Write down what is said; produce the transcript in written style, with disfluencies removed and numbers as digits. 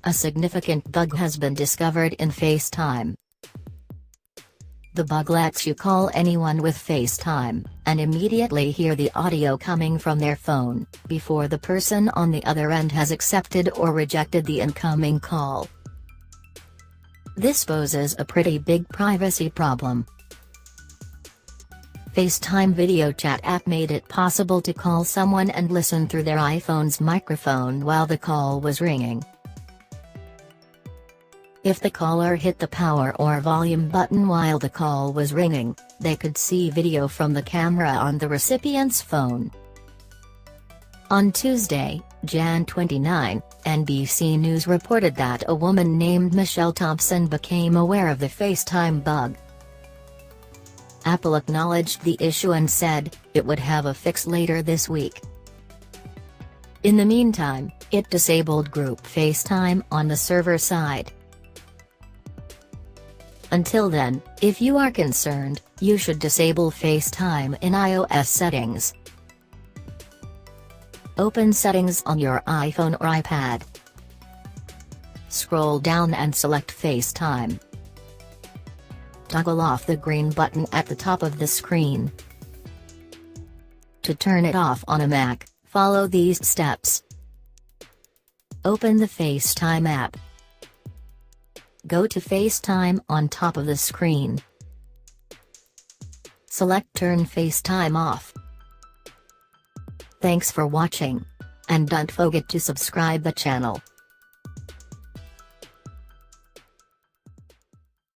A significant bug has been discovered in FaceTime. The bug lets you call anyone with FaceTime, and immediately hear the audio coming from their phone, before the person on the other end has accepted or rejected the incoming call. This poses a pretty big privacy problem. FaceTime video chat app made it possible to call someone and listen through their iPhone's microphone while the call was ringing. If the caller hit the power or volume button while the call was ringing, they could see video from the camera on the recipient's phone. On Tuesday, Jan 29, NBC News reported that a woman named Michelle Thompson became aware of the FaceTime bug. Apple acknowledged the issue and said it would have a fix later this week. In the meantime, it disabled group FaceTime on the server side. Until then, if you are concerned, you should disable FaceTime in iOS settings. Open Settings on your iPhone or iPad. Scroll down and select FaceTime. Toggle off the green button at the top of the screen. To turn it off on a Mac, follow these steps. Open the FaceTime app. Go to FaceTime on top of the screen. Select Turn FaceTime off. Thanks for watching. And don't forget to subscribe the channel.